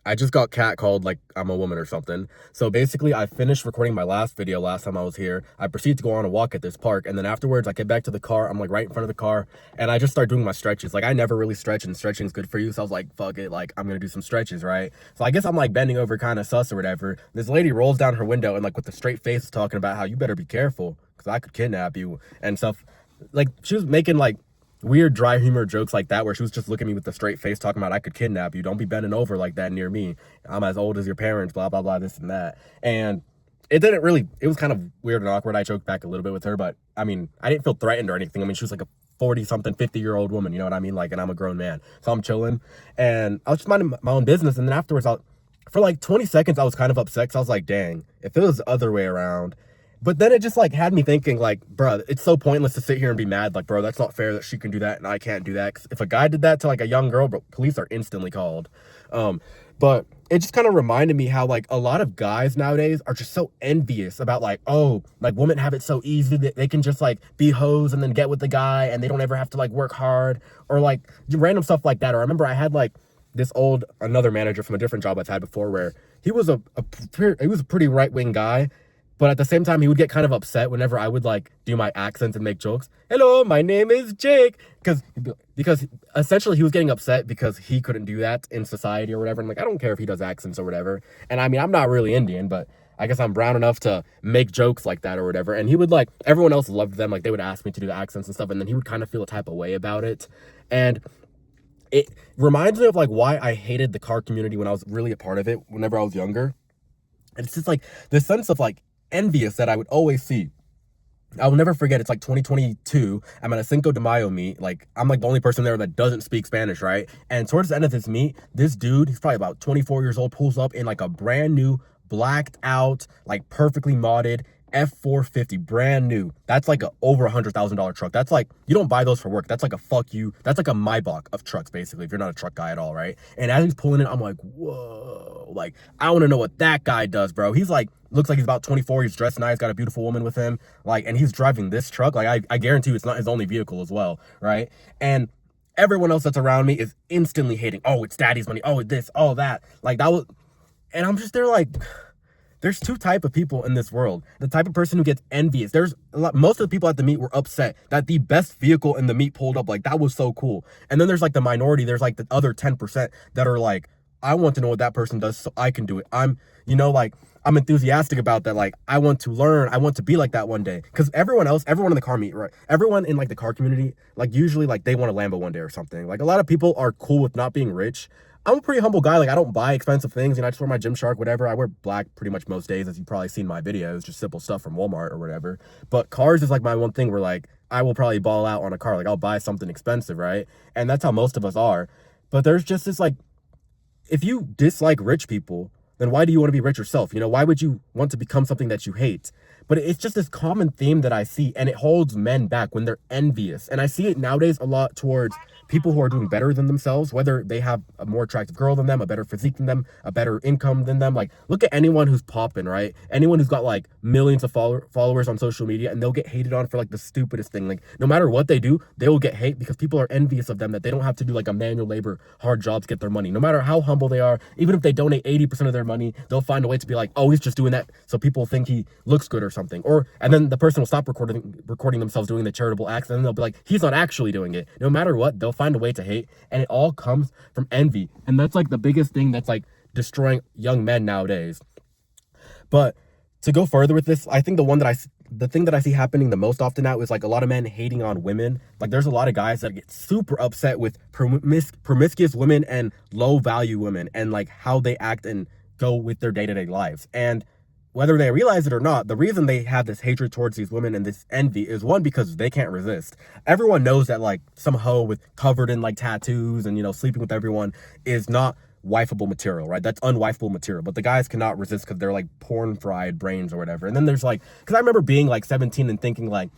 I just got catcalled like I'm a woman or something. So basically, I finished recording my last video last time I was here. I proceed to go on a walk at this park, and then afterwards, I get back to the car. I'm like right in front of the car, and I just start doing my stretches. Like I never really stretch, and stretching's good for you. So I was like, fuck it, like I'm gonna do some stretches, right? So I guess I'm like bending over, kind of sus or whatever. This lady rolls down her window and like with a straight face, is talking about how you better be careful because I could kidnap you and stuff. Like she was making like weird dry humor jokes like that where she was just looking at me with a straight face talking about I could kidnap you, don't be bending over like that near me, I'm as old as your parents, blah blah blah, this and that. And it was kind of weird and awkward. I joked back a little bit with her, but I mean, I didn't feel threatened or anything. I mean, she was like a 40 something 50-year-old woman, you know what I mean, like, and I'm a grown man, so I'm chilling and I was just minding my own business. And then afterwards, for like 20 seconds I was kind of upset because I was like, dang, if it was the other way around. But then it just like had me thinking like, bro, it's so pointless to sit here and be mad. Like, bro, that's not fair that she can do that and I can't do that. 'Cause if a guy did that to like a young girl, bro, police are instantly called. But it just kind of reminded me how like a lot of guys nowadays are just so envious about like, oh, like women have it so easy that they can just like be hoes and then get with the guy and they don't ever have to like work hard or like random stuff like that. Or I remember I had like another manager from a different job I've had before where he was a pretty right-wing guy. But at the same time, he would get kind of upset whenever I would like do my accents and make jokes. Hello, my name is Jake. Because essentially he was getting upset because he couldn't do that in society or whatever. And like, I don't care if he does accents or whatever. And I mean, I'm not really Indian, but I guess I'm brown enough to make jokes like that or whatever. And he would like, everyone else loved them. Like they would ask me to do the accents and stuff. And then he would kind of feel a type of way about it. And it reminds me of like why I hated the car community when I was really a part of it whenever I was younger. And it's just like this sense of like envious that I would always see. I will never forget, it's like 2022, I'm at a Cinco de Mayo meet, like I'm like the only person there that doesn't speak Spanish, right? And towards the end of this meet, this dude, he's probably about 24 years old, pulls up in like a brand new, blacked out, like perfectly modded F450, brand new. That's like a over $100,000 truck. That's like, you don't buy those for work. That's like a fuck you. That's like a Maybach of trucks, basically, if you're not a truck guy at all, right? And as he's pulling it, I'm like, whoa, like, I want to know what that guy does, bro. He's like, looks like he's about 24. He's dressed nice, got a beautiful woman with him, like, and he's driving this truck. Like, I guarantee you it's not his only vehicle as well, right? And everyone else that's around me is instantly hating. Oh, it's daddy's money. Oh, this, oh, that. Like, that was, and I'm just there like, there's two type of people in this world. The type of person who gets envious. Most of the people at the meet were upset that the best vehicle in the meet pulled up. Like, that was so cool. And then there's like the minority. There's like the other 10% that are like, I want to know what that person does so I can do it. I'm enthusiastic about that. Like, I want to learn. I want to be like that one day. Because everyone in the car meet, right? Everyone in like the car community, like usually like they want a Lambo one day or something. Like a lot of people are cool with not being rich. I'm a pretty humble guy. Like, I don't buy expensive things. You know, I just wear my Gymshark, whatever. I wear black pretty much most days, as you've probably seen my videos, just simple stuff from Walmart or whatever. But cars is like my one thing where like, I will probably ball out on a car. Like, I'll buy something expensive, right? And that's how most of us are. But there's just this like, if you dislike rich people, then why do you want to be rich yourself? You know, why would you want to become something that you hate? But it's just this common theme that I see, and it holds men back when they're envious. And I see it nowadays a lot towards people who are doing better than themselves, whether they have a more attractive girl than them, a better physique than them, a better income than them. Like, look at anyone who's popping, right? Anyone who's got like millions of followers on social media, and they'll get hated on for like the stupidest thing. Like, no matter what they do, they will get hate because people are envious of them, that they don't have to do like a manual labor, hard job to get their money. No matter how humble they are, even if they donate 80% of their money, they'll find a way to be like, oh, he's just doing that so people think he looks good or something. And then the person will stop recording themselves doing the charitable acts, and then they'll be like, he's not actually doing it. No matter what, they'll find a way to hate, and it all comes from envy. And that's like the biggest thing that's like destroying young men nowadays. But to go further with this, I think the thing that I see happening the most often now is like a lot of men hating on women. Like, there's a lot of guys that get super upset with promiscuous women and low value women, and like how they act and go with their day-to-day lives. And whether they realize it or not, the reason they have this hatred towards these women and this envy is, one, because they can't resist. Everyone knows that like some hoe with covered in like tattoos and, you know, sleeping with everyone is not wifeable material, right? That's unwifeable material. But the guys cannot resist because they're like porn fried brains or whatever. And then there's like, because I remember being like 17 and thinking like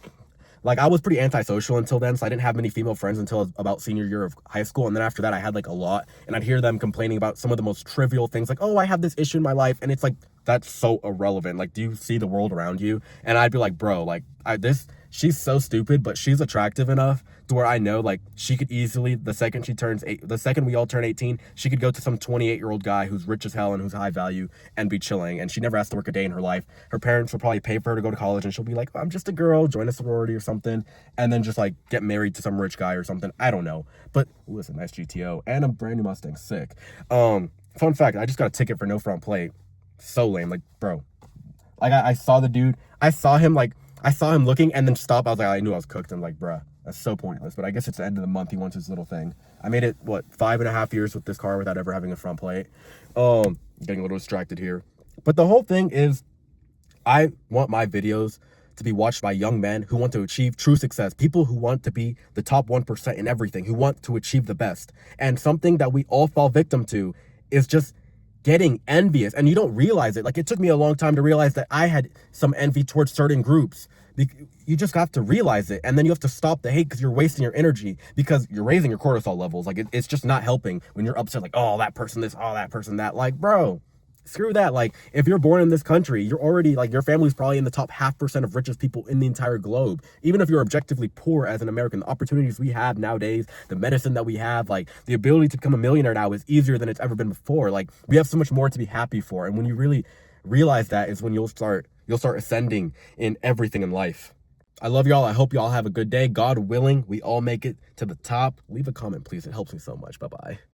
I was pretty antisocial until then, so I didn't have many female friends until about senior year of high school. And then after that, I had like a lot, and I'd hear them complaining about some of the most trivial things, like, oh, I have this issue in my life, and it's like, that's so irrelevant. Like, do you see the world around you? And I'd be like, bro, like, she's so stupid, but she's attractive enough to where I know like she could easily, the second we all turn 18, she could go to some 28-year-old guy who's rich as hell and who's high value and be chilling, and she never has to work a day in her life. Her parents will probably pay for her to go to college, and she'll be like, I'm just a girl, join a sorority or something, and then just like get married to some rich guy or something. I don't know. But listen, nice GTO and a brand new Mustang, sick. Fun fact, I just got a ticket for no front plate. So lame. Like, bro, like I saw the dude, I saw him looking and then stop. I was like, I knew I was cooked. I'm like, bruh, that's so pointless. But I guess it's the end of the month. He wants his little thing. I made it, what, 5.5 years with this car without ever having a front plate. Getting a little distracted here. But the whole thing is, I want my videos to be watched by young men who want to achieve true success. People who want to be the top 1% in everything, who want to achieve the best. And something that we all fall victim to is just getting envious, and you don't realize it. Like, it took me a long time to realize that I had some envy towards certain groups. You just have to realize it, and then you have to stop the hate because you're wasting your energy, because you're raising your cortisol levels. Like, it's just not helping when you're upset, like, oh, that person this, oh, that person that. Like, bro, screw that. Like, if you're born in this country, you're already, like, your family's probably in the top 0.5% of richest people in the entire globe. Even if you're objectively poor as an American, the opportunities we have nowadays, the medicine that we have, like, the ability to become a millionaire now is easier than it's ever been before. Like, we have so much more to be happy for. And when you really realize that is when you'll start ascending in everything in life. I love y'all. I hope y'all have a good day. God willing, we all make it to the top. Leave a comment, please. It helps me so much. Bye-bye.